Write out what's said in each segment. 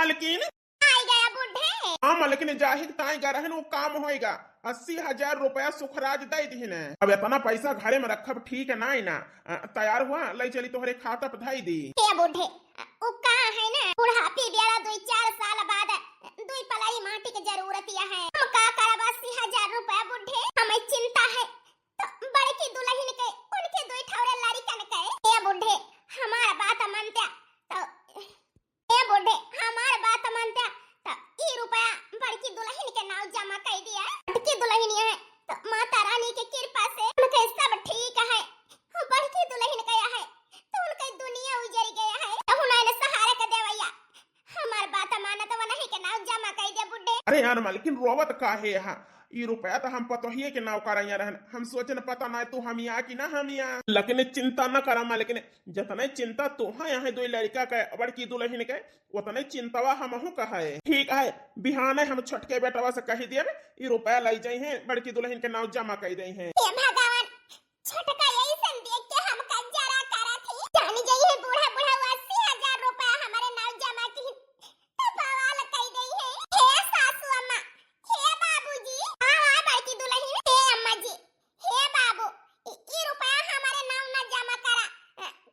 मालकिन आई गया बुढ़े। हाँ मालकिन जाहिर ताई गा रहन वो काम होएगा 80,000 रुपया सुखराज दे दीन। अब इतना पैसा घरे में रखब ठीक है ना तैयार हुआ ले चली तोहरे खाता पे धाई दी। के बुढ़े वो का है ना बुढ़ापी बेड़ा 2-4 साल बाद दुई पलाई माटी के जरूरत या है। हम का करब 80,000 रुपया बुढ़े हमें चिंता है तो बड़की दुल्हन के उनके दुई ठौरे लड़कन के। ए बुढ़े हमार बात मानते तो ए बुढ़े हमार बात मानते तो ई रुपया बड़की दुल्हन के नाम जमा कर दिया। बड़की दुल्हन है तो माता रानी की कृपा से उनके सब ठीक है। बड़की दुल्हन गया है तो उनके दुनिया उजड़ गया है तो उन्हें सहारा के देवैया हमार बात माना तो नहीं के नाम जमा कर दे बुढ़े। अरे यार मालकिन रोवत का है यहाँ ई रुपया तो हम पतोहिए के नाव कर रहन हम सोचन पता ना तू हम यहाँ की ना हम यहाँ लेकिन चिंता न करा मालकिन जितने चिंता तू हाँ यहाँ दो लड़का के बड़की दुल्हन के उतने चिंतावा हमहू का है। ठीक है बिहान हम छोटके बेटवा से कही दिए ई रुपया लाई जाई है बड़की दुल्हन के नाव जमा कर दी है। भगवान छोटका यही सन देख के हम जरा करा थी जानी जाई है बूढ़ा बूढ़ा 80,000 रुपया हमारे नाम जमा की तो बवाल कर गई है। हे सासू अम्मा हे बाबूजी हां बड़की दुल्हन हे अम्मा जी हे बाबू ई रुपया हमारे नाम ना जमा करा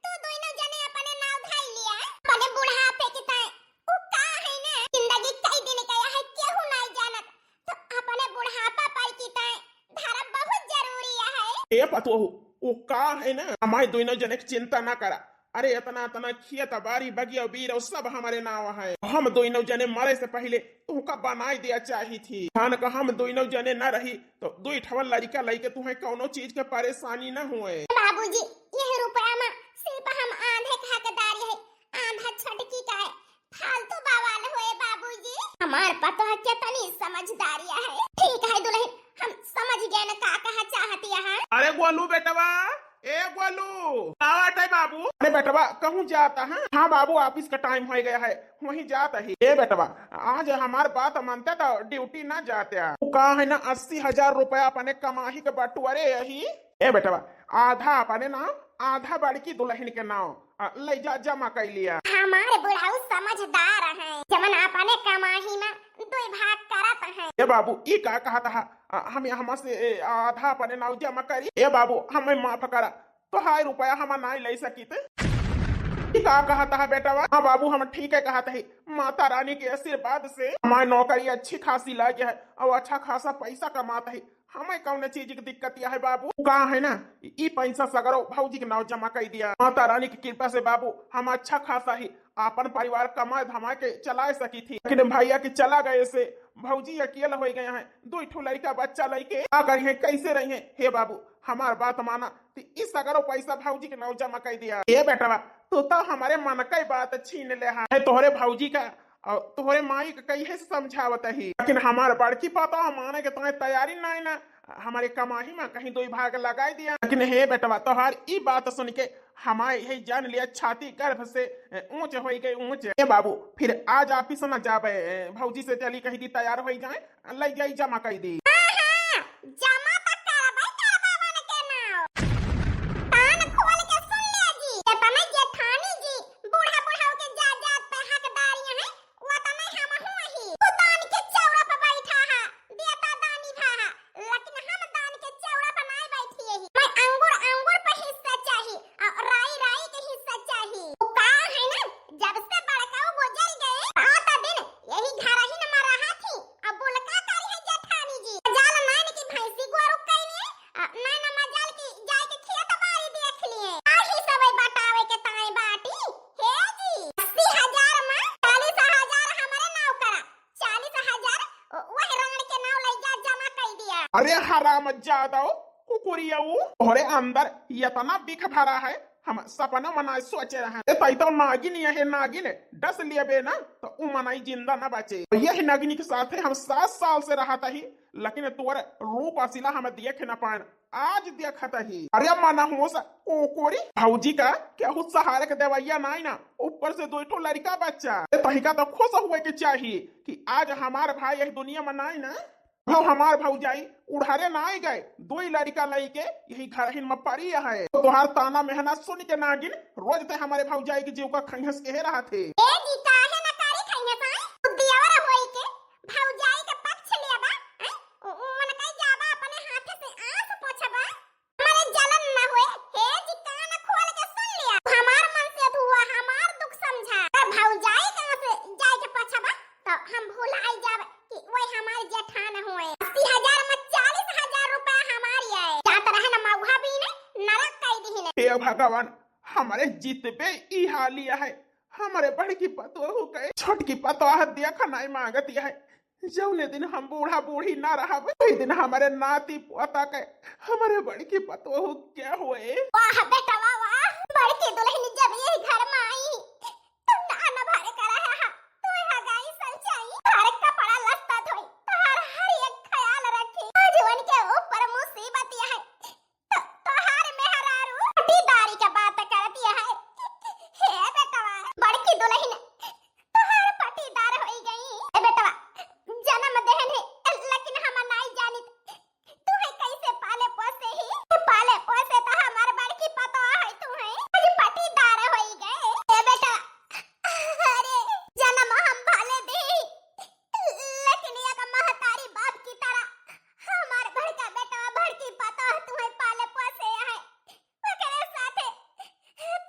तू दोनों जने अपने नाम धाई लिया अपने बुढ़ापे की ताए उ का है ना जिंदगी कई दिन गया है केहू नहीं जानत तो अपने बुढ़ापा पर की ताए धारा बहुत जरूरी है। ए पतो वो का है ना हमारे दोनों जने की चिंता ना करा। अरे इतना खेत बारी बगिया बीर सब हमारे नाव है। हम दोनों जने मरे से पहले तुमका बनाई दिया चाहिए थी खान का हम दोनों जने न रही तो दुई ठवल लड़का लइके तुम्हें कौनो चीज के परेशानी न हुए। बाबूजी यह रुपया में सिर्फ हम आंधे के हकदार है आंधा छटकी का है फालतू बवाल होए बाबूजी। हमार पतो है कितनी समझदारिया है। ठीक है दुल्हन हम समझ गए न का कहा चाहती है। अरे गोलू बेटवा ए गोलू आवत है बाबू। अरे बेटवा कहूँ जाता है। हाँ बाबू ऑफिस का टाइम हो गया है वहीं जाता है। ए बेटवा आज हमार बात मानते तो ड्यूटी ना जाते कहा है ना 80,000 रुपया अपने कमाही के बटुअरे यही। ए बेटवा आधा अपने नाम आधा बड़की दुल्हन के नाम ले जा जमा कर लिया। हमारे बुढ़ाऊ समझदार है जमन अपने कमाही में दो भाग करत है। ए बाबू ई का कहा था हम यहाँ से आधा अपने नाम जमा करी। ए बाबू हमें माफ करा तो हाय रुपया हम नहीं ले सकी थे। का कहा था बेटा हाँ बाबू हम ठीक है कहा था माता रानी के आशीर्वाद से हमारी नौकरी अच्छी खासी लगी है और अच्छा खासा पैसा कमाता है। हमें कौन चीज की दिक्कत है बाबू कहा है ना ई पैसा सगरो भौजी के नाव जमा कर दिया। माता रानी की कृपा से बाबू हम अच्छा खासा ही अपन परिवार कमा धमा के चला सकी थी लेकिन भैया के चला गए से भौजी अकेला हो गए हैं। दो ठो लड़का बच्चा लड़के आ गए हैं कैसे रहे। हे बाबू हमार बात माना तो इस सगरो पैसा भौजी के नाव जमा कर दिया। ये बेटा तो हमारे मन का बात छीन ले है तोहरे भौजी का और तोहरे माई के कही से समझावत ही लेकिन हमारे बड़की पापा माने के तुम्हें तैयारी नहीं ना हमारे कमाही में कहीं दो भाग लगा दिया। लेकिन हे बेटवा तोहार ई बात सुन के हमारे यही जान लिया छाती गर्भ से ऊंच हो गई ऊंच। ए बाबू फिर आज ऑफिस न जाबे भौजी से चली कही दी तैयार हो जाए ले जाई जमा कर दी। जमा तक करबै करबावन के नाव कान खोल के सुन ले जी तने जेठानी जी बूढ़ा बुढ़ाओ के जात पे हकदारियां है वो तने हम ही दान के चौरा पे बैठा है देता दानी भा लेकिन हम दान के चौरा पे नहीं बैठी है। मैं अंगूर पे हिस्सा चाहिए और राई के हिस्सा चाहिए। वो का है ना जब से बड़का गुजर गए रात दिन यही घर ही न मर रहा थी अब बोलका करी है जेठानी जी जाल नान की भैंसी गोरु कइले नान मजाल की जाय के खेत बाड़ी देख लिए आही सबे बतावे के ताई बाटी हे जी 80,000 में 40,000 हमारे नाव करा 40,000 वही रंगड़ के नाव ले जा जमा कर दिया। अरे हराम जादव कुकुरिया तोहरे अंदर इतना बिख भरा है हम सपना मनाए सोचे रहे तो नागिन यही नागिन डस लिए बे ना तो उ मनाई जिंदा न बचे। यही नागिन के साथ हम 7 साल से रहा ही लेकिन तोर रूप असिला हम देख न पाए आज देखत ही। अरे मना हो कोरी भौजी का क्या हुत सहारे के देवैया नहीं ना ऊपर से दो ठो लड़का बच्चा तहिका तो खुश हुए के चाहिए कि आज हमार भाई यही दुनिया में नहीं ना भाव हमार भौजाई उड़ारे ना आई गए दो ही लड़का लई के यही घर ही में पड़ी है। तो तुहार ताना मेहनत सुन के नागिन रोज ते हमारे भौजाई के जीव का खंगस के रहा थे। ए जी काहे ना कारी खैया साई हे भगवान, हमारे जितबे ई हालिया है, हमारे बड़की पतोह के छोटकी पतोह देखा नहीं मांगती है। जौने दिन हम बूढ़ा बूढ़ी ना रहा वही दिन हमारे नाती पोता के हमारे बड़की पतोह क्या हुए। वाह बेटा वाह वाह, बड़की दुल्हन जब ये घर में आई तो नाना भारे करा है, तू यहाँ गई सलचाई हर कपड़ा लत्ता धोई, हर एक ख्याल रखी, जीवन के ऊपर मुसीबत है तो हर मेहरारू पटीदारी का बात करती है। हे बेटा बड़की दुल्हन तो हर पटीदार हो गई। हे बेटा जन्म देहन है लेकिन हम नहीं जानी तू है कैसे पाले पोसे ही, पाले पोसे तो हमार बड़की पतो है, तू है आज पटीदार हो गए। ए बेटा अरे जन्म हम भाले दे लेकिन एक महतारी बाप की तरह हमार घर का बेटा बड़की पतो तू है पाले पोसे है, ओकरे साथे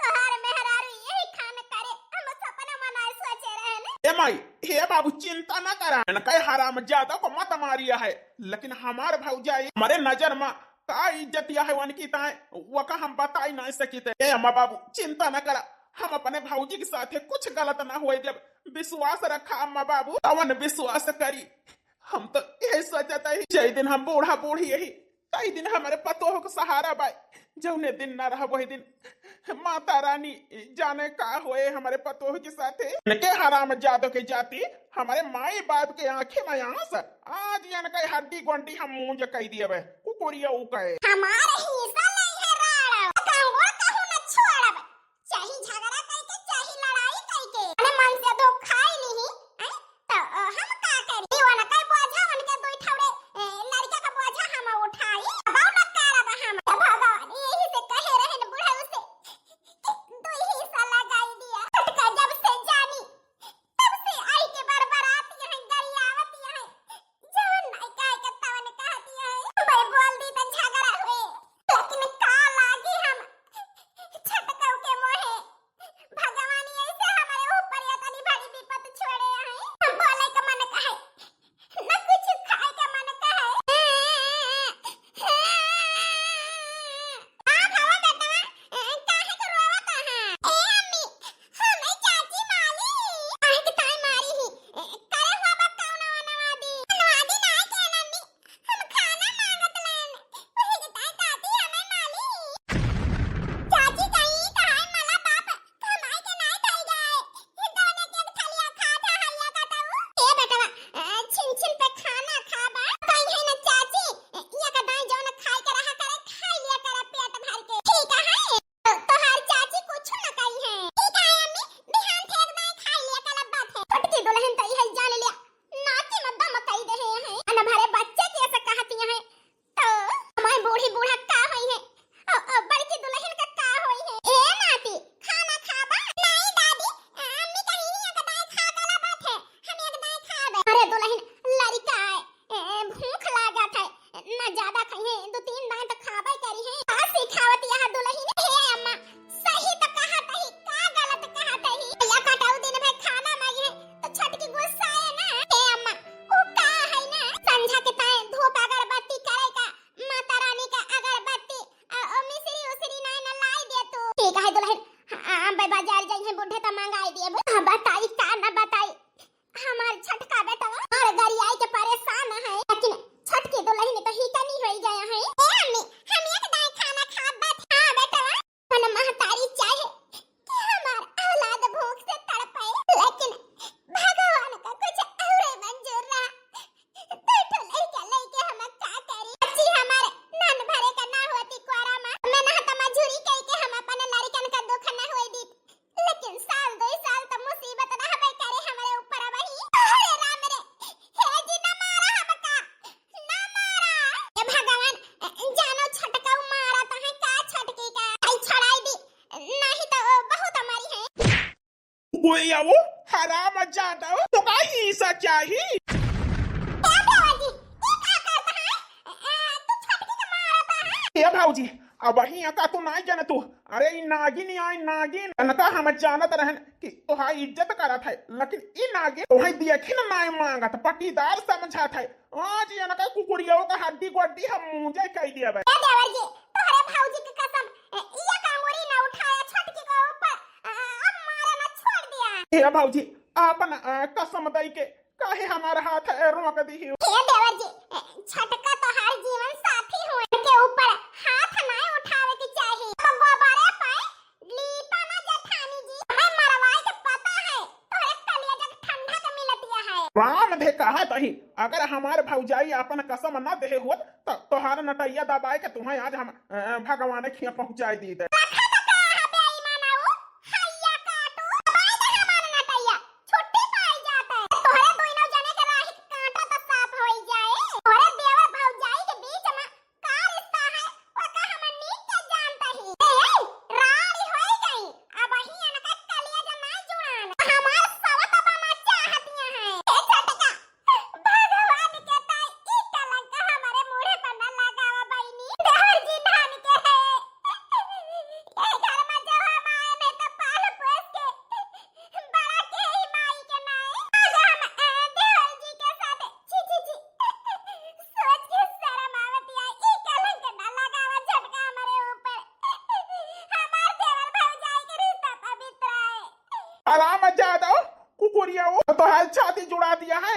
तोहार मेहरारू यही खान करे हम सपना मनाए सोचे रहने। ए माई, हे बाबू चिंता न करा, कई हराम ज्यादा को मत मारिया है, लेकिन हमारे भौजाई हमारे नजर में का इज्जतिया है उनकी ताए वो का हम बता ही नहीं सकीते। ए अम्मा बाबू चिंता न करा, हम अपने भौजी के साथ कुछ गलत ना हुए, जब विश्वास रखा अम्मा बाबू तवन विश्वास करी। हम तो यही सोचता है जय दिन हम बूढ़ा बूढ़ी यही कई दिन हमारे पतोह को सहारा बाई, जौने दिन ना रहा वही दिन माता रानी जाने का हुए हमारे पतोह के साथ के हराम जादो के जाती हमारे माई बाप के आंखें में आंस आज यान कई हड्डी गोंडी हम मुंह कह दिए बे कुकुरिया ऊ कहे हमारे हिस्सा नहीं है राड़ा कहूँ कहूँ न छोड़ब, चाहे झगड़ा करके चाहे लड़ाई करके अने मन से दो खाई नहीं तो हम का करी वन के बोझा उनके दो ठौड़े लड़का का बोझा हम उठाई बाऊ न करब हम। भगवान यही से कहे रहे न बुढ़ा उसे दो हिस्सा लगाई दिया, फटका जब से जानी तब से आई के बरबरात यहाँ गरियावत यहाँ जवन नहीं कहे के तवन कहती है। मैं बोल दी तो झगड़ा हुए लेकिन का लागी हम छटकौ के मोहे भगवान ऐसे हमारे ऊपर या तनी बड़ी विपत छोड़े हैं। हम बोले का मन कहे न कुछ खाए का मन कहे आप हवा बेटा काहे के रोवत है। ए अम्मी हमें चाची माली काहे के ताई मारी ही करे हुआ बताओ ना नवादी नवादी ना के नन्नी हम खाना मांगत लेन वही के ताई दादी हमें माली चाची कहीं कहां मला बाप कमाई के नहीं खाई जाए दोने के थलिया खा जा हलिया का ताऊ। ए बेटा छिन छिन पे खाना खाबा कहीं है ना चाची ये का दाई जौन खाई के रहा करे खाई लिया करे पेट भर के ठीक है तोहार चाची कुछ न कही है ठीक है अम्मी बिहान फेंक दे खाई लिया कला बात है। फटकी दुल्हन तई है जान लिया नाची में दम कई दे हैं अन भरे बच्चे के ऐसे कहती हैं तो हमारी बूढ़ी बूढ़ा का होई है बड़की दुल्हन का होई है। ए नाती खाना खाबा नहीं दादी अम्मी कहीं नहीं का दाई खा कला बात है हम एक दाई खाबे। अरे दुल्हन लड़का है भूख लागत है ना ज्यादा खाइए दो तीन दाई तो खाबे करी है का सिखावत यहां दुल्हन। हे अम्मा सही तो कहत है का गलत कहत है या कटाऊ दिन में खाना मांगे तो छटकी गुस्सा है ना। हे अम्मा ओ का है ना संझा के ताए धूप अगरबत्ती करे का माता रानी का अगरबत्ती मिश्री उश्री ना लाई दे तू ठीक है दुल्हन भाई बाजार जाइए बुढ़े तो मंगाई दिए बताई का ना बताई हमार छटका बेटा और गरियाई के परेशान है लेकिन छटकी दुल्हन तो ही कनी होई गया है। ए अम्मी हम एक दाई खाना खाबा हां बेटा मन महतारी चाहे कि हमार औलाद भूख से तड़पे लेकिन भगवान का कुछ और मंजूर रहा तो लड़का हम का करी अच्छी हमारे नन भरे का ना होती कोरा मैं ना त मजूरी कई के हम अपन लड़कन का दुख ना होई दी लेकिन साल दो साल तो मुसीबत रहबे करे हमारे ऊपर वही अरे राम रे हे जी ना मारा हमका ना मारा ए भगवान जानो छटकाऊ मारा तो है का छटकी का आई छड़ाई दी नहीं तो बहुत हमारी है वो यावो हराम जादो तो का हिस्सा चाहिए। क्या बाबूजी ये क्या करता है तू छटकी का मारता है। हे भौजी अब वही का तू नहीं जाने तू अरे ई नागिन आई नागिन अनका हम जानत रहन कि तोहार इज्जत करत है लेकिन ई नागिन तोहार देखिन नहीं मांगत पटीदार समझत है आज अनका कुकुरिया का हड्डी गोड्डी हम मुंह कह दिया बे। ए देवर जी तोहरे भौजी की कसम ये काम हे भौजी आपन कसम दई के काहे हमारा हाथ रोक दी हे देवर जी, छटका तो हर जीवन साथी होने के ऊपर हाथ ना उठावे के चाहिए। गोबारे पाए लीपा ना जेठानी जी, मैं मरवाए के पता है तोरे कलिया जग ठंडा के मिलतिया है। राम दे कहा तही अगर हमारे भौजाई अपन कसम न दे होत तो तोहार नटैया दबाए के तुम्हें आज हम भगवान खिया पहुंचाई दी दे। आराम ज्यादा कुकुरिया तो हाल छाती जुड़ा दिया है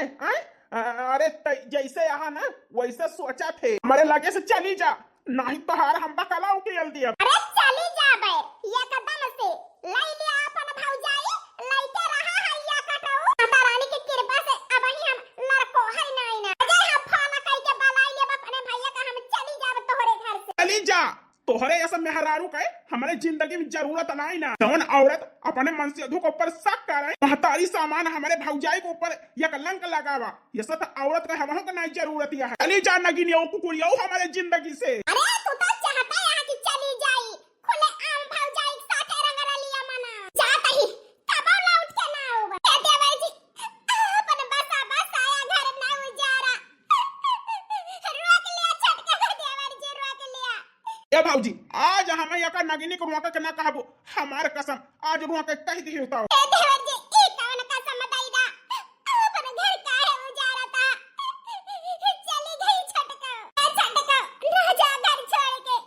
अरे जैसे यहाँ ना वैसे सोचा थे हमारे लगे से चली जा नहीं तो हार हम बकला उकेल दिया। अरे चली जा बे ये कदम से लई लिया अपन भौजाई लईते रहा है या कटऊ माता रानी की कृपा से अब ही हम लड़को है नहीं ना अजय हम फोन करके बुलाई ले अपने भैया का हम चली जाब तोहरे घर से। चली जा तोहरे ऐसा मेहरारू के हमारे जिंदगी में जरूरत नहीं ना। जौन औरत अपने मन से के ऊपर शक करे महतारी सामान हमारे भौजाई के ऊपर ये कलंक लगावा ये सब औरत का हमको का नहीं जरूरत है। चली जा नगिनिया कुकुरिया हमारे जिंदगी से। अरे तू तो चाहता है कि चली जाई खुले आम भौजाई के साथ रंगरा लिया मना जाता ही कब लौट के ना होगा ए देवर जी अपन बस आया घर ना उजारा रोक लिया छटका देवर जी रोक लिया। ए भौजी आज हमें यका नगिनी को रोक के ना कहबो हमार कसम आज रोक के कह दी होता। ए देवर जी ई कौन कसम दईदा अपन घर काहे उजारा था चली गई छटका ना जा घर छोड़ के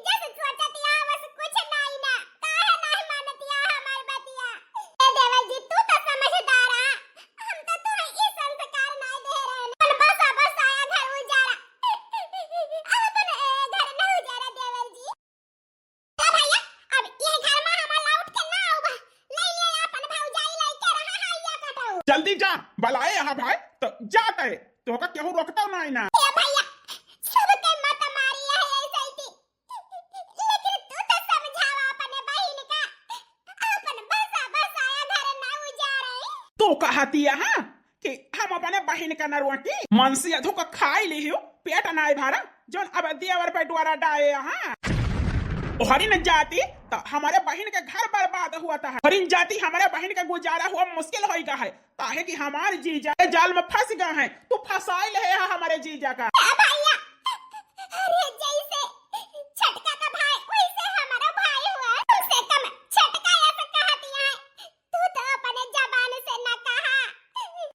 जैसे सोचतिया बस कुछ नहीं ना काहे नहीं मानतिया हमार बतिया। ए देवर जी तू तो समझदार है हम तो तुम्हें ई संस्कार नहीं दे रहे अपन बस आया घर उजारा अपन घर न उजारा देवर जी। ए भैया अब ये घर में हम लौट के ना आऊंगा ले ले अपन भौजाई लेके रहा है या कटऊ। जल्दी जा बलाए यहाँ भाई तो जाता है तो का केहू रोकता नहीं ना। ए भैया सबके मत मारी है ऐसे ही लेकिन तू तो समझावा अपने बहन का अपन बस आया घर ना उजारे। तो कहती है कि हम अपने बहन का नरुआ की मन से अधो का खाई ली हो पेट नाई भरा जोन अब देवर पे द्वारा डाए यहाँ हरिन जाती तो हमारे बहन के घर बर्बाद हुआ था। हरिन जाती हमारे बहन का गुजारा हुआ मुश्किल हो गया है ताकि कि हमारे जीजा जाल में फंस गए हैं तो फंसाई ले हमारे जीजा का। भैया अरे जैसे छटका का भाई वैसे हमारा भाई हुआ तुमसे कम छटका ऐसा कहती है तू तो अपने जबान से न कहा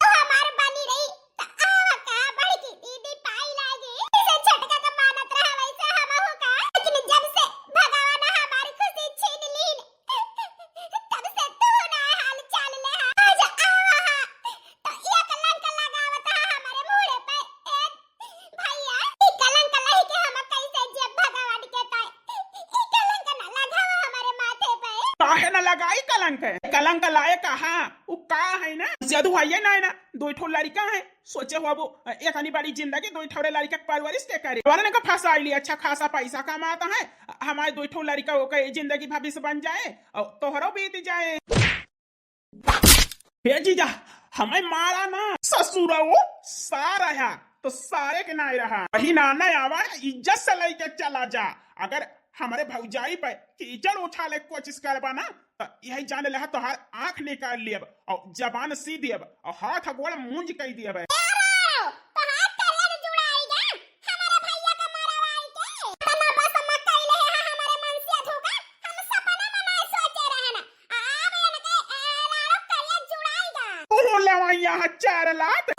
तो हमार बनी रही तो आवा का बड़की दीदी पाई लागी इसे छटका का मानत रहा वैसे हम होगा लेकिन जब से भगवान हमारी खुशी छीन ली तब से तू ना हाल चाल ले आज आवा तो ये कलंक लगावत है हमारे मुंह पे भैया ई कलंक लही के हम कैसे जेब भगवान के तो ई कलंक न लगावा हमारे माथे पे। काहे न लगाई कलंक लाए कहा वो का है ना जादू है ना ना दो ठो लड़का है सोचे हो वो एक आनी बड़ी जिंदगी दो ठो लड़का परवरिश के करे वाले का फंसा लिया अच्छा खासा पैसा कमाता है हमारे दो ठो लड़का हो के जिंदगी भविष्य बन जाए और तोहरो बीत जाए। हे जीजा हमें मारा ना ससुर वो सारा है तो सारे के ना रहा वही नाना आवा इज्जत से लेके चला जा। अगर हमारे भौजाई पे कीचड़ उठा ले कोशिश करबा ना तो यही जाने लगा तो हर आंख निकाल लियब और जबान सी दियब और हाथ गोड़ मूंज कह दियब। यहाँ 4 लाख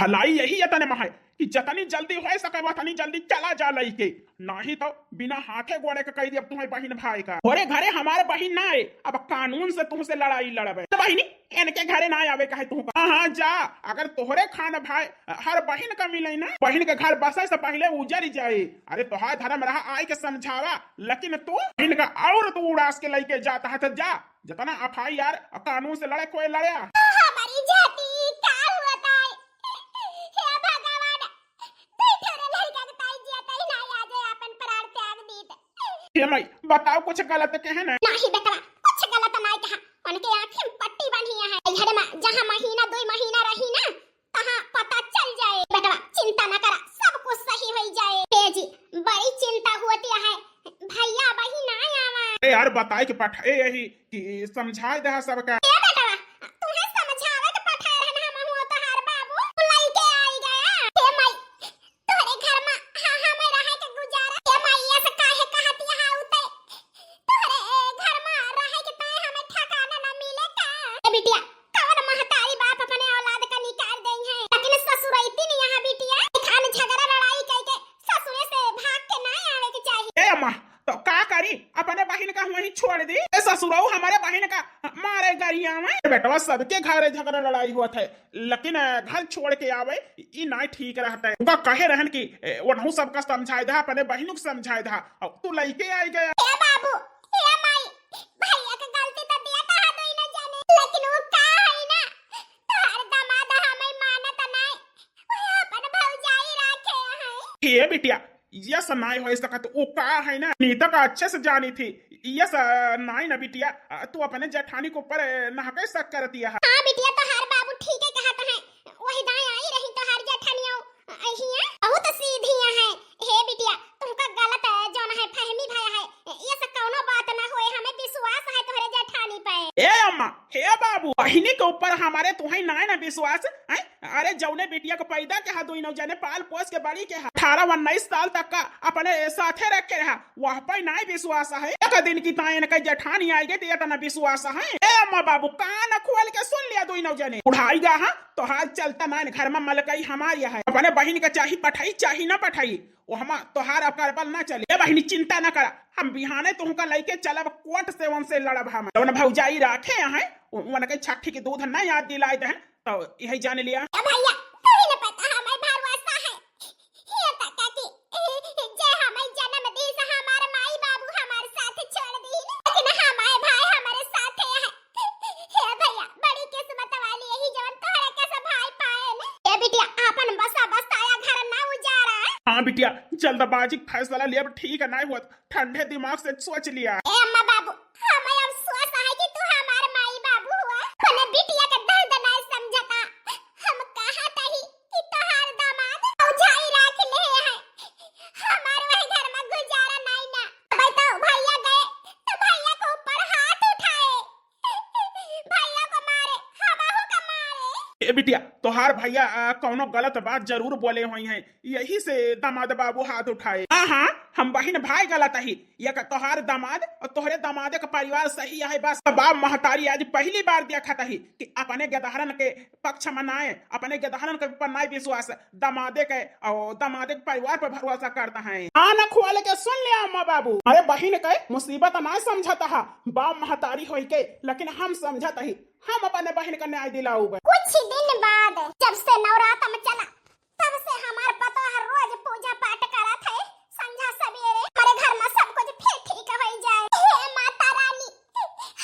भलाई यही है तने महा कि जतनी जल्दी हो सके वतनी जल्दी चला जा लइके, नहीं तो बिना हाथे गोड़े के कह दी अब तुम्हारी बहन भाई का घरे घरे हमारे बहन ना आए, अब कानून से तुमसे लड़ाई लड़बे तो बहनी इनके घरे ना आवे कहे तू। हाँ जा, अगर तोहरे खान भाई हर बहन का मिले ना, बहन के घर बसे से पहले उजर जाए। अरे तोहार धर्म रहा आए के समझावा, लेकिन तू बहन का और तू उड़ास के लेके जाता है तो जा, जितना FIR कानून से लड़े कोई लड़े। हमारी जाति काल बताए, हे भगवान तू थोड़े लड़का के ताई जिया ताई ना आ जाए अपन प्राण त्याग दी। हे मई बताओ कुछ गलत कहे ना? नहीं बेटा कुछ गलत नहीं कहा, उनके आंखें में पट्टी बंधी है घर में, जहां महीना 2 महीना रही ना तहां पता चल जाए। बेटा चिंता न करा, सब कुछ सही हो जाए। हे जी बड़ी चिंता होती है, भैया बहन आया। अरे यार बताए कि पठाए यही कि समझाए दे सबका। ए बेटा तुम्हें समझावे के पठाए रहना हम हो तो हर बाबू लइके आई गया। हे मई तोरे घर में हमें रहे के गुजारा, हे मई ऐसे काहे कहती है उते, तोरे घर में रहे के ताए हमें ठिकाना न मिले का। ए बिटिया कौन महतारी बाप अपने औलाद का निकाल दें है, लेकिन ससुरैती नहीं यहाँ बिटिया, खान झगड़ा लड़ाई करके ससुरे से भाग के ना आवे के चाहिए। ए अम्मा तो का करी, अपने बहन का वहीं छोड़ दी, ससुराऊ हमारे बहन का मारे गरिया में। बेटवा सबके घर झगड़ा लड़ाई हुआ था, लेकिन घर छोड़ के आवे ई नहीं ठीक रहता है। उनका कहे रहन की वनहु सबका समझाए दा, अपने बहनों को समझाए दा, अब तू लइके आई गया। ए बाबू ए माई भैया के गलती तो दिया था दोई न जाने, लेकिन वो का है ना तोहर दामाद हमें मानत नहीं, वो अपन भौजाई रखे है। हे बिटिया ये सनाई हो सकत ओ का है ना, नीता का अच्छे से जानी थी ये नाई ना बिटिया, तू अपने जेठानी को ऊपर नहके शक करती है। हां बिटिया तो हर बाबू ठीक है कहत है, वही दाई आई रही तो हर जेठानियों अहिया बहुत सीधी है। हे बिटिया तुमका गलत जोन है फहमी भया है, ये सब कोनो बात ना होए, हमें विश्वास है तोहरे जेठानी पे। ए अम्मा हे बाबू बहिनी के ऊपर हमारे तुम्हें ना ना विश्वास है? अरे जौने बेटिया को पैदा के हाथ दोनों जने पाल पोस के बड़ी के 18-19 साल तक का अपने साथे रख के रहा, वह पर ना विश्वास है। एक दिन की तायन का जेठानी आई गई तो इतना विश्वास है। ए अम्मा बाबू कान खोल के सुन लिया दोनों जने, उठाई गा हाँ तो हाथ चलता ना घर में मलकई हमारी है, अपने बहन का चाही पठाई चाही ना पठाई वो हम तोहार अवकार बल ना चले। ए बहनी चिंता ना करा, हम बिहाने तुमका लेके चलब कोर्ट से उनसे लड़ब, हम भौजाई रखे हैं उनके छठी के दूध ना याद दिलाए हैं तो यही जान लिया। भैया तोही न पता हमें भरवसा है, ये तक कि जे हमें जन्म दी से हमारे माई बाबू हमारे साथ छोड़ दी, लेकिन हमारे भाई हमारे साथ है। हे भैया बड़ी किस्मत वाली यही जवन तोहरे कैसे भाई पाए ने। ए बिटिया अपन बसा बसाया घर ना उजाड़ा। हाँ बिटिया जल्दबाजी फैसला लिया ठीक है, नहीं हुआ ठंडे दिमाग से सोच लिया। ए अम्मा बाबू हमें अफसोस है कि तू हमारे माई बाबू हुआ, तूने बिटिया का दर्द नहीं समझता। हम कहा तही कि तोहार दामाद भौजाई रख ले है, हमारे वही घर में गुजारा नहीं ना। बताओ भैया गए तो भैया के ऊपर हाथ उठाए, भैया को मारे हमाहू का मारे। ए बिटिया तोहार भैया कौनो गलत बात जरूर बोले हुई हैं, यही से दामाद बाबू हाथ उठाए। हाँ हम बहन भाई गलत ही, ये तोहार दामाद और तोहरे दामाद का परिवार सही है। बस बाप महतारी आज पहली बार देखा था कि अपने गदहरन के पक्ष मनाए, अपने गदहरन के ऊपर नहीं विश्वास, दामादे के और दामादे के परिवार पर भरोसा करता है। आना खोल के सुन लिया अम्मा बाबू, अरे बहन के मुसीबत ना समझता है बाप महतारी हो के, लेकिन हम समझता ही हम अपने बहन का न्याय दिलाऊ। कुछ दिन बाद जब से नवरात्र चला तब से हमार पता हर रोज पूजा पाठ करत है, संझा सवेरे हमारे घर में सब कुछ फिर ठीक हो जाए। हे माता रानी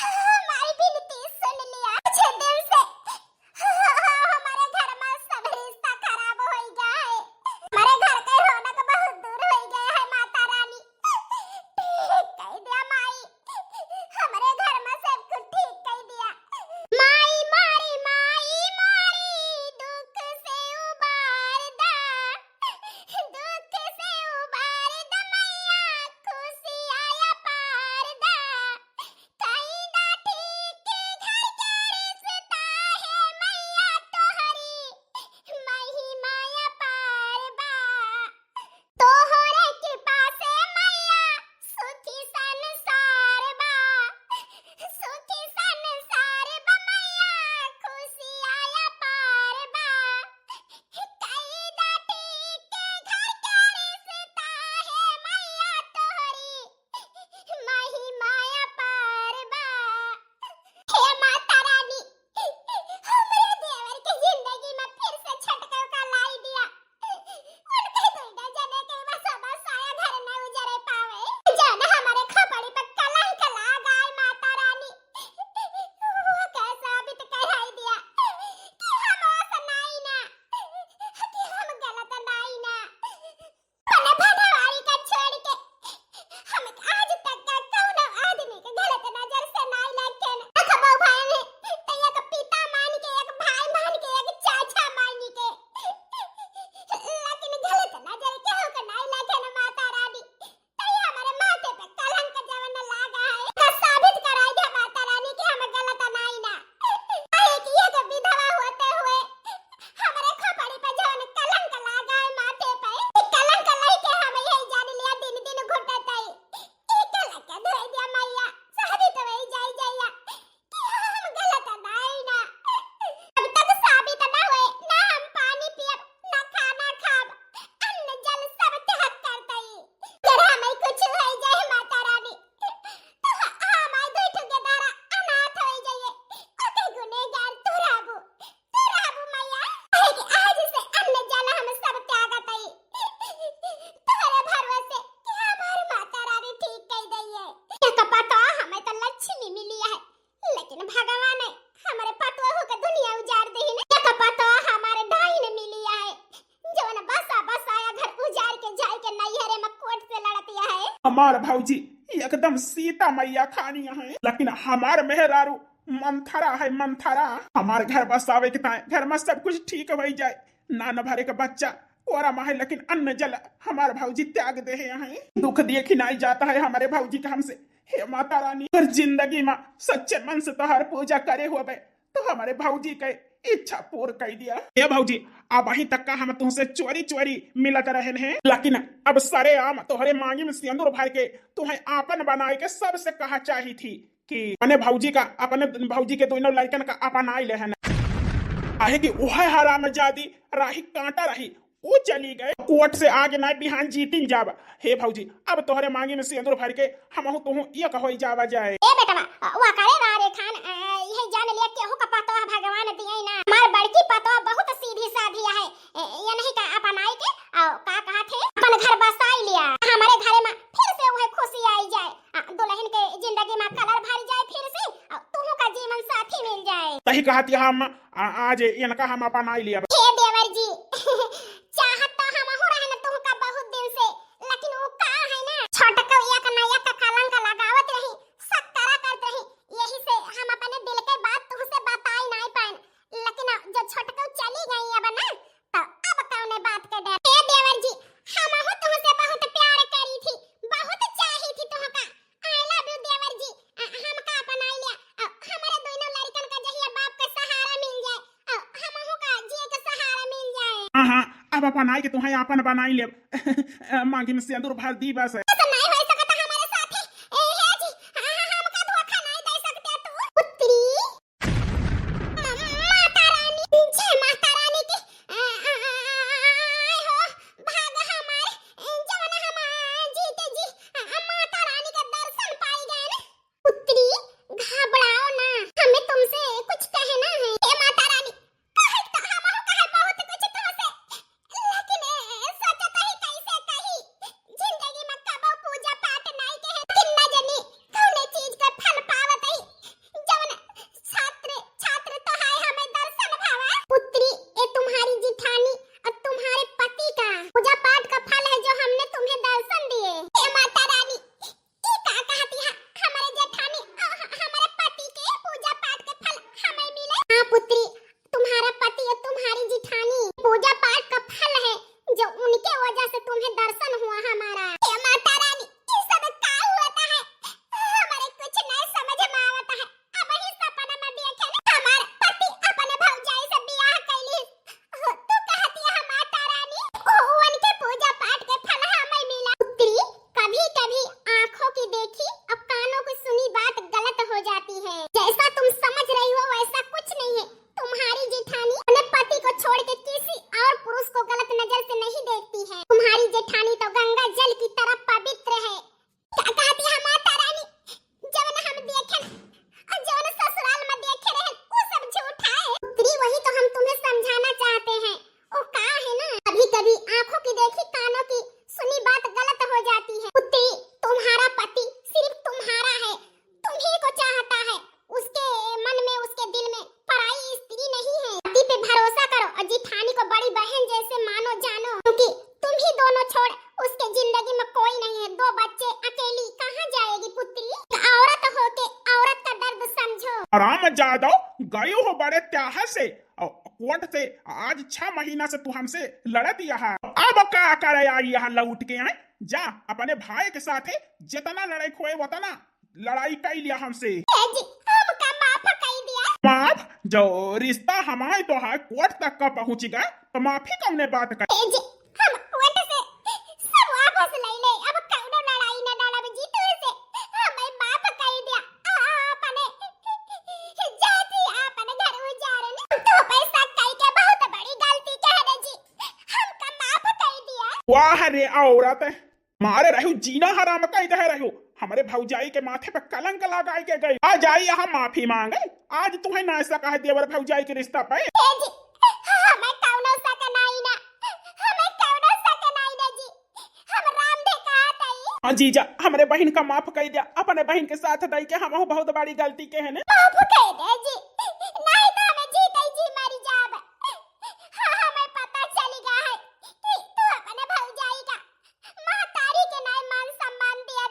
हमारी विनती सुन लिया, कुछ दिन से हमारे घर में सब रिश्ता खराब हो गया है, हमारे घर के रौनक बहुत दूर हो गया है। माता रानी ठीक कह दिया माई, हमारे घर में सब कुछ ठीक कह दिया। माई मारी दुख से उबार दा, हमार भौजी एकदम सीता मैया खानी है, लेकिन हमार मेहरारू मंथरा है मंथरा। हमार घर बसावे के ताए घर में सब कुछ ठीक हो जाए, ना न भरे का बच्चा कोरा है, लेकिन अन्न जल हमारे भौजी त्याग दे है। दुख दिए खिनाई जाता है हमारे भौजी का हमसे। हे माता रानी, हर जिंदगी में सच्चे मन से तोहर पूजा करे हुए तो हमारे भौजी के इच्छा पूर्ण कर दिया। ये भौजी अब अही तक का हम तुमसे चोरी चोरी मिलत रहे हैं, लेकिन अब सरे आम तोहरे मांगी में सिंदूर भर के तुम्हें आपन बनाए के सबसे कहा चाही थी कि अपने भौजी के दोनों लड़कन का अपना ले है, आहे कि वह हराम जादी राही कांटा रही वो चली गए कोर्ट से आगे ना बिहान जीती जाब। हे भौजी अब तोहरे मांगी में सिंदूर भर के हम तुहू ये कहो जावा जाए। ए बेटवा वा करे रे खान यही जान लिया के हो का पतो भगवान दिए ना। हमार बड़की पतो बहुत सीधी साधी है, ये नहीं का अपनाई के का कहा थे अपन घर बसाई लिया। हमारे घर में फिर से वह खुशी आई जाए, दुल्हन के जिंदगी में कलर भर जाए, फिर से तुहू का जीवन साथी मिल जाए। सही कहती हम आज इनका हम अपनाई लिया। हे देवर जी चाहत तो हम हो रहन तुहू का बहुत दिन से, लेकिन वो का है ना छोटका एक नया का कलंक लगावत रही, सकरा करत रही, यही से हम अपने दिल के बात तुहसे बताई नहीं पान। लेकिन जो छोटका चली गई अब ना, तो अब कौने बात के डर। हे देवर जी हम हो तुहसे बहुत प्यार करी थी, बहुत चाही थी तुहका। आई लव यू देवर जी, हम का अपनाई लिया। हमारे दोनों लड़कन का जहिया बाप का सहारा मिल जाए, हम हो का जिए का सहारा मिल जाए। हाँ हाँ अब अपनाई के तुम्हें अपन बनाई ले मांगी में सिंदूर भर दी बस। ऐसा नहीं हो सकता हमारे साथ है। हे जी हम का धोखा नहीं दे सकते तू पुत्री। माता रानी जय माता रानी की आय हो भाग हमारे जवन हम जीते जी माता रानी का दर्शन पाई गए ना। पुत्री घबराओ ना, हमें तुमसे कुछ कहना है। हे माता रानी कहे तो हम कहे बहुत कुछ तुमसे, लेकिन सोचता ही कैसे कही जिंदगी में कबो पूजा पाठ नहीं के है, किन्ना जनी कौने चीज का फल पावत है जवन छात्र छात्र तो है हमें दर्शन भावा। पुत्री ये तुम्हारी जिठानी और तुम्हारे पति का पूजा पाठ का फल है जो हमने तुम्हें दर्शन दिए। हे माता रानी की का कहती है हमारे जेठानी हमारे पति के पूजा पाठ के फल हमें मिले। हां पुत्री तुम्हारा पति और तुम्हारी जिठानी पूजा पाठ का फल है जो उनके वजह से तुम्हें दर्शन हुआ हमारा। हे माता रानी ये सब का होता है हमारे कुछ नहीं समझ में आवता है। अब ही सपना में देखे ना हमारे पति अपने भौजाई से ब्याह कैली, तो कहती है माता रानी उनके पूजा पाठ के फल हमें मिला। पुत्री कभी कभी आंखों की देखी और कानों की सुनी बात गलत हो जाती है। जैसा तुम समझ रही हो वैसा कुछ नहीं है। तुम्हारी जेठानी अपने पति को छोड़ के किसी और पुरुष को गलत नजर से नहीं देखती है। तुम्हारी जेठानी तो गंगा जल की तरह पवित्र है। क्या कहती है माता रानी जवन हम देखे और जवन ससुराल में देखे रहे वो सब झूठा है। पुत्री वही तो हम तुम्हें समझाना चाहते हैं। वो का है ना कभी कभी आंखों की देखी कानों की सुनी बात गलत हो जाती है। पुत्री तुम्हारा पति सिर्फ तुम्हारा है, तुम्ही को चाहता है, उसके मन में उसके दिल में पराई स्त्री नहीं है। पति पे भरोसा करो और जिठानी को बड़ी बहन जैसे मानो जानो, क्योंकि तुम ही दोनों छोड़ उसके जिंदगी में कोई नहीं है। दो बच्चे अकेली कहाँ जाएगी पुत्री। औरत होके औरत का दर्द समझो। आराम जादव गयो हो बड़े त्याह से कोर्ट से आज 6 महीना से तू हमसे लड़त यहाँ, अब का करे आई यहाँ लौट के आए। जा अपने भाई के साथ जितना लड़ाई खोए उतना लड़ाई कर लिया हमसे। जी हम का माफ कर दिया। माफ जो रिश्ता हमारे तो है कोर्ट तक का पहुंच गया तो माफी कौने बात कर। जी हम कोर्ट से सब वापस ले ले, अब कौनो लड़ाई न लड़ब जी तुझसे, हमें माफ कर दिया। अपने जाती अपने घर उजारन तो पैसा कई के बहुत बड़ी गलती कह दे जी, हम का माफ कर दिया। वाह रे औरत मारे रहू जीना हराम कह दे रहू, हमारे भौजाई के माथे पे कलंक लगाई के गई। आ जाई यहाँ माफी मांगे, आज तुम्हें ना ऐसा कह दिया भौजाई के रिश्ता पे। जी हमें कौनो शक नहीं ना, हमें कौनो शक नहीं ना जी, हम राम दे कहत हई। जीजा हमारे बहन का माफ कर दिया, अपने बहन के साथ दई के हम बहुत बड़ी गलती के है। माफ कर दे जी, नहीं तो हमें जीते जी मर जाब। हमें पता चल गया है कि तू अपने भौजाई का महतारी के नहीं मान सम्मान दिया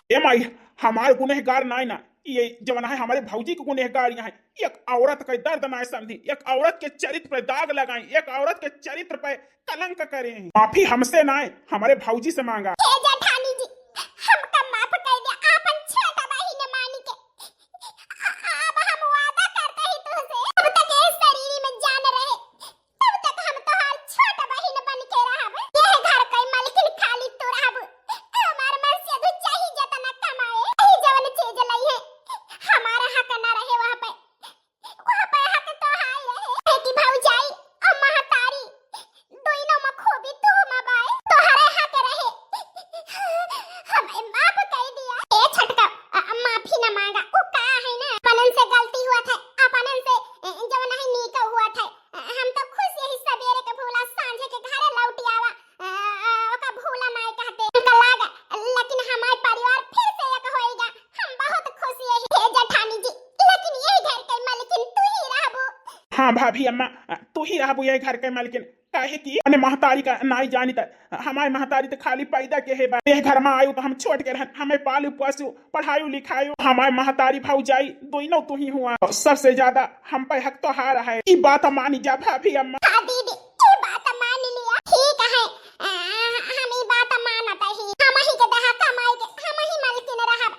ए माई हमारे गुनहगार नाय ना, ये जवन है हमारे भौजी के गुनहगार यहाँ है। एक औरत का दर्द ना समझी, एक औरत के चरित्र पर दाग लगाई, एक औरत के चरित्र पर कलंक करे। माफी हमसे ना है, हमारे भौजी से मांगा। हे जेठानी जी, हमका माफ कर दे, आपन छोटा बहिन मानी के। अब हम वादा करते ही तुझसे, जब तक इस शरीर में जान रहे तब तक हम तोहार छोटा बहिन बन के रहब। यह घर कई मालकिन खाली तू रहब। हमार मन से तू चाही जतना कमाए, यही जवन चीज लई है हमारा हक ना रहे वहां पे हक तो हाई रहे। बेटी भौजाई और महतारी दोनों में खूबी तू मबाए तोहरे हक रहे। हमें माफ कर दिया। ए छटका माफी ना मांगा, वो का है ना अपनन से गलती हुआ था, अपनन से जब नहीं नीक हुआ था। हम तो खुश यही सवेरे के भूला सांझे के घरे लौटी आवा ओका भूला नहीं कहते हमका लागा, लेकिन हमारे परिवार फिर से एक होएगा। हम बहुत खुश यही हे जेठानी जी, लेकिन यही घर के मालकिन तू ही रहबो। हाँ भाभी अम्मा तू ही रहबू ये घर के मालकिन, काहे की अने महतारी का नाई जानी त हमारे महतारी तो खाली पैदा के है। ये घर में आयु तो हम छोड़ के रहन, हमें पालू पोसू पढ़ायू लिखायू। हमारे महतारी भौजाई दोनों तू ही हुआ, सबसे ज्यादा हम पे हक तो हार है। ये बात मानी जा भाभी अम्मा। हाँ दीदी, ये बात मान लिया, ठीक है। हम ये बात मानत ही, हम ही के दहा कमाई के हम ही मालकिन रहब।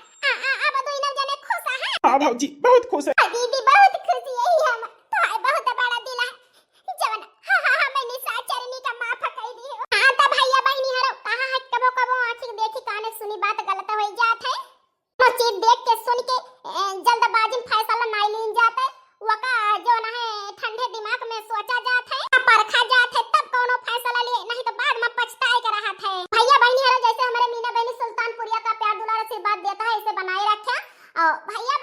अब दोनों जने खुश हैं। हाँ भौजी बहुत खुश है। दीदी बहुत खुशी है हम तो है, बहुत बड़ा दिल है जवन हमें निशाचरनी का माफ कर दी हो। हां त भैया बहनी हरो कहां है, कबो कबो आंखी देखी काने सुनी बात गलत हो जात है। वो चीज देख के सुन के जल्दबाजी में फैसला नहीं लीन जात है। वका जो ना है ठंडे दिमाग में सोचा जात है, परखा जात है, तब कोनो फैसला लिए, नहीं तो बाद में पछताए के रहत है। भैया बहनी हरो जैसे हमारे मीना बहनी सुल्तानपुरिया का प्यार दुलार आशीर्वाद देता है, इसे बनाए रखे। और भैया